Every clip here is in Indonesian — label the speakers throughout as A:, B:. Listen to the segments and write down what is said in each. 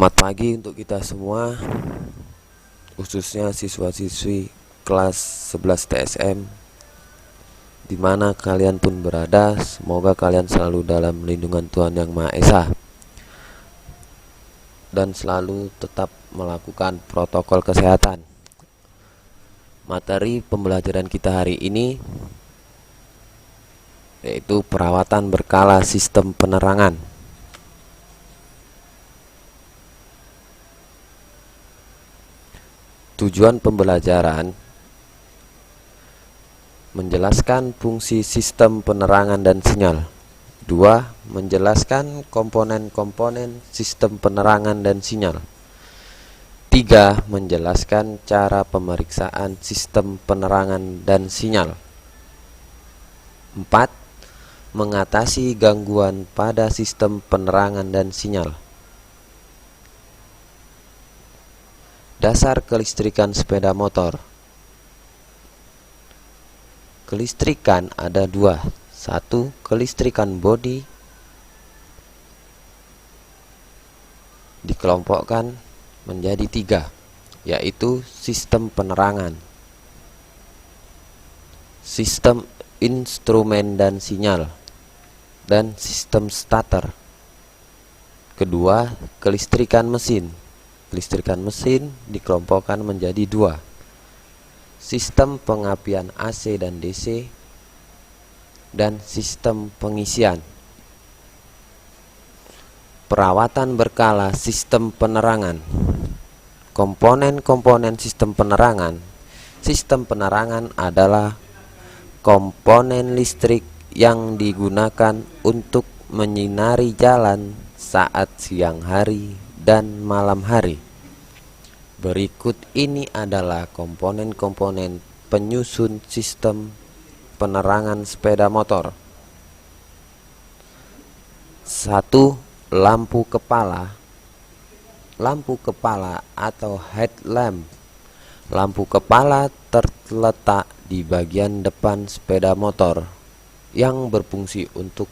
A: Selamat pagi untuk kita semua, khususnya siswa-siswi kelas 11 TSM di mana kalian pun berada. Semoga kalian selalu dalam lindungan Tuhan Yang Maha Esa dan selalu tetap melakukan protokol kesehatan. Materi pembelajaran kita hari ini yaitu perawatan berkala sistem penerangan. Tujuan pembelajaran menjelaskan fungsi sistem penerangan dan sinyal. 2. Menjelaskan komponen-komponen sistem penerangan dan sinyal. 3. Menjelaskan cara pemeriksaan sistem penerangan dan sinyal. 4. Mengatasi gangguan pada sistem penerangan dan sinyal. Dasar kelistrikan sepeda motor. Kelistrikan ada dua. 1. Kelistrikan bodi dikelompokkan menjadi 3, yaitu sistem penerangan, sistem instrumen dan sinyal, dan sistem starter. Kedua, kelistrikan mesin. Kelistrikan mesin dikelompokkan menjadi 2, sistem pengapian AC dan DC, dan sistem pengisian. Perawatan berkala sistem penerangan. Komponen-komponen sistem penerangan. Sistem penerangan adalah komponen listrik yang digunakan untuk menyinari jalan saat siang hari dan malam hari. Berikut ini adalah komponen-komponen penyusun sistem penerangan sepeda motor. 1. Lampu kepala. Lampu kepala atau headlamp. Lampu kepala terletak di bagian depan sepeda motor yang berfungsi untuk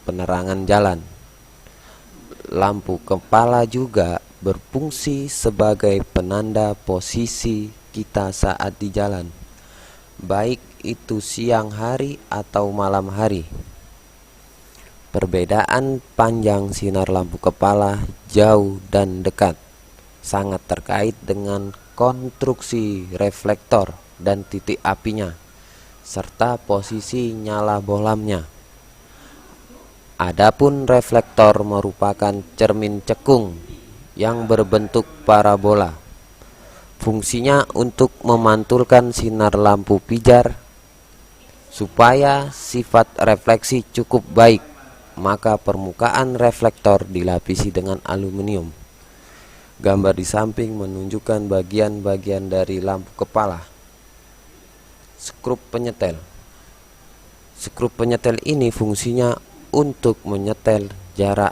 A: penerangan jalan. Lampu kepala juga berfungsi sebagai penanda posisi kita saat di jalan, baik itu siang hari atau malam hari. Perbedaan panjang sinar lampu kepala, jauh dan dekat, sangat terkait dengan konstruksi reflektor dan titik apinya, serta posisi nyala bohlamnya. Adapun reflektor merupakan cermin cekung yang berbentuk parabola. Fungsinya untuk memantulkan sinar lampu pijar. Supaya sifat refleksi cukup baik, maka permukaan reflektor dilapisi dengan aluminium. Gambar di samping menunjukkan bagian-bagian dari lampu kepala. Skrup penyetel. Skrup penyetel ini fungsinya untuk menyetel jarak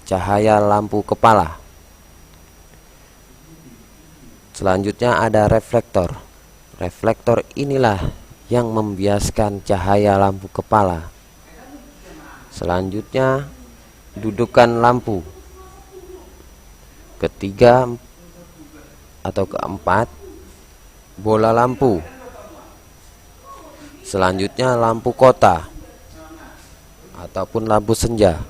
A: cahaya lampu kepala. Selanjutnya ada reflektor. Reflektor inilah yang membiaskan cahaya lampu kepala. Selanjutnya dudukan lampu. Ketiga atau keempat, bola lampu. Selanjutnya lampu kota ataupun lampu senja,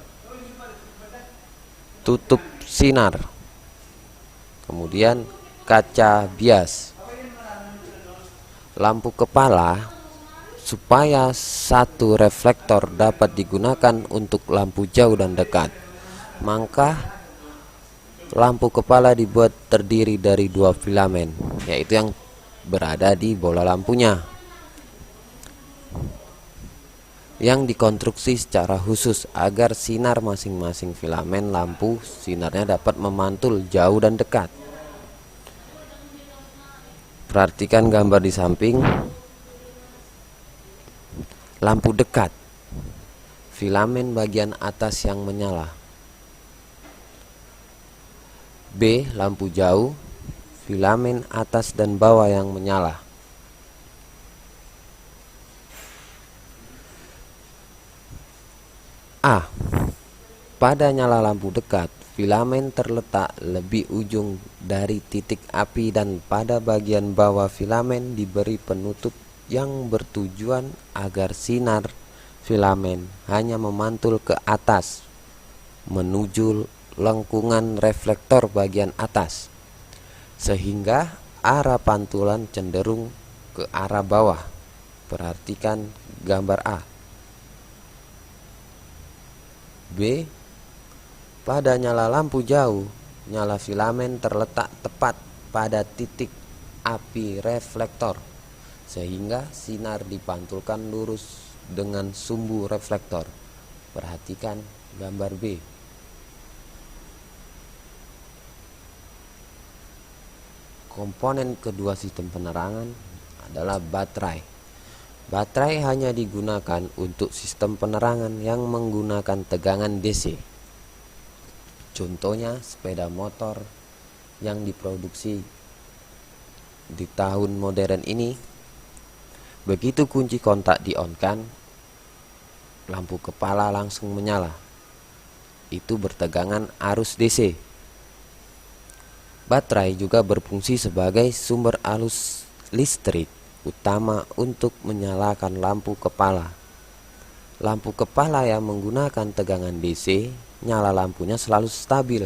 A: tutup sinar, kemudian kaca bias. Lampu kepala, supaya satu reflektor dapat digunakan untuk lampu jauh dan dekat, maka lampu kepala dibuat terdiri dari 2 filamen, yaitu yang berada di bola lampunya, yang dikonstruksi secara khusus agar sinar masing-masing filamen lampu sinarnya dapat memantul jauh dan dekat. Perhatikan gambar di samping. Lampu dekat, filamen bagian atas yang menyala. B. Lampu jauh, filamen atas dan bawah yang menyala. A. Pada nyala lampu dekat, filamen terletak lebih ujung dari titik api dan pada bagian bawah filamen diberi penutup yang bertujuan agar sinar filamen hanya memantul ke atas menuju lengkungan reflektor bagian atas, sehingga arah pantulan cenderung ke arah bawah. Perhatikan gambar A. B. Pada nyala lampu jauh, nyala filamen terletak tepat pada titik api reflektor, sehingga sinar dipantulkan lurus dengan sumbu reflektor. Perhatikan gambar B. Komponen kedua sistem penerangan adalah baterai. Baterai hanya digunakan untuk sistem penerangan yang menggunakan tegangan DC. Contohnya sepeda motor yang diproduksi di tahun modern ini. Begitu kunci kontak di-on-kan, lampu kepala langsung menyala. Itu bertegangan arus DC. Baterai juga berfungsi sebagai sumber arus listrik utama untuk menyalakan lampu kepala. Lampu kepala yang menggunakan tegangan DC, nyala lampunya selalu stabil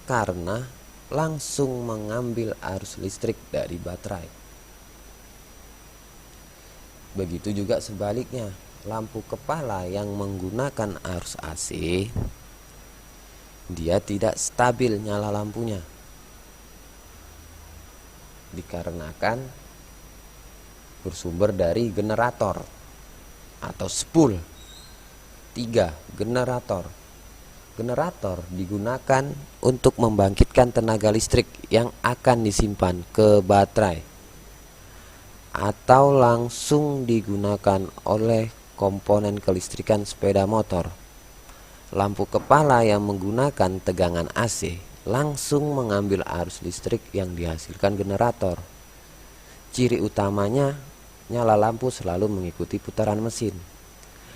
A: karena langsung mengambil arus listrik dari baterai. Begitu juga sebaliknya, lampu kepala yang menggunakan arus AC, dia tidak stabil nyala lampunya, dikarenakan bersumber dari generator atau spool. 3. Generator. Generator digunakan untuk membangkitkan tenaga listrik yang akan disimpan ke baterai atau langsung digunakan oleh komponen kelistrikan sepeda motor. Lampu kepala yang menggunakan tegangan AC langsung mengambil arus listrik yang dihasilkan generator. Ciri utamanya, nyala lampu selalu mengikuti putaran mesin.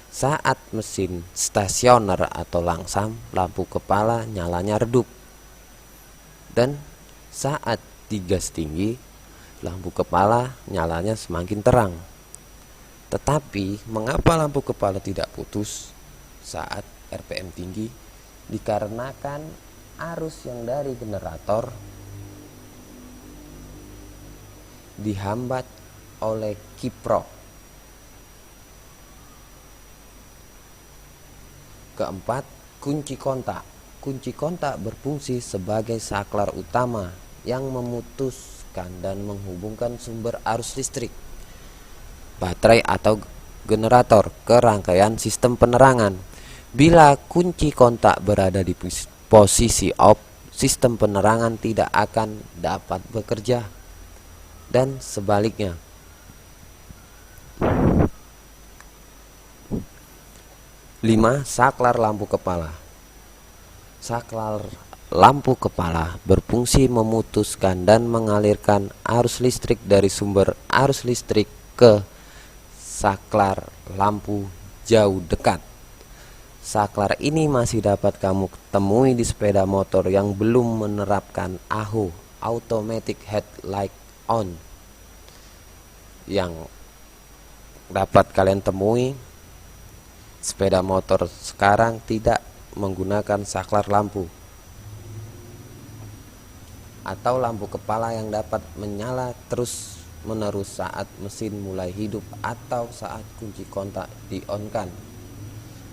A: Saat mesin stasioner atau langsam, lampu kepala nyalanya redup. Dan saat digas tinggi, lampu kepala nyalanya semakin terang. Tetapi mengapa lampu kepala tidak putus saat RPM tinggi? Dikarenakan arus yang dari generator dihambat oleh kiprok. 4. Kunci kontak. Kunci kontak berfungsi sebagai saklar utama yang memutuskan dan menghubungkan sumber arus listrik, baterai atau generator ke rangkaian sistem penerangan. Bila kunci kontak berada di posisi off, sistem penerangan tidak akan dapat bekerja, dan sebaliknya. 5. Saklar lampu kepala. Saklar lampu kepala berfungsi memutuskan dan mengalirkan arus listrik dari sumber arus listrik ke saklar lampu jauh dekat. Saklar ini masih dapat kamu temui di sepeda motor yang belum menerapkan AHO, Automatic Headlight On. Yang dapat kalian temui, sepeda motor sekarang tidak menggunakan saklar lampu atau lampu kepala yang dapat menyala terus menerus saat mesin mulai hidup atau saat kunci kontak di-on-kan.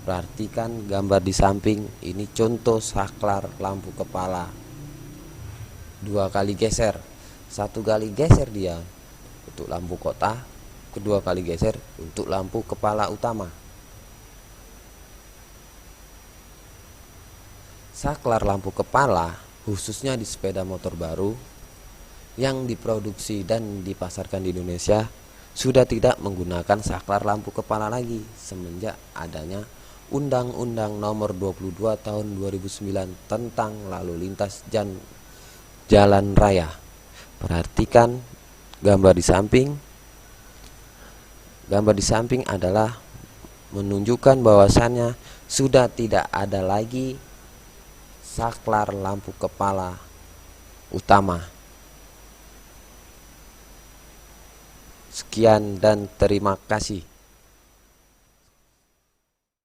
A: Perhatikan gambar di samping, ini contoh saklar lampu kepala. 2 kali geser, 1 kali geser dia untuk lampu kota, kedua kali geser untuk lampu kepala utama. Saklar lampu kepala khususnya di sepeda motor baru yang diproduksi dan dipasarkan di Indonesia sudah tidak menggunakan saklar lampu kepala lagi semenjak adanya Undang-Undang Nomor 22 Tahun 2009 tentang lalu lintas jalan raya. Perhatikan gambar di samping. Gambar di samping adalah menunjukkan bahwasannya sudah tidak ada lagi saklar lampu kepala utama. Sekian dan terima kasih.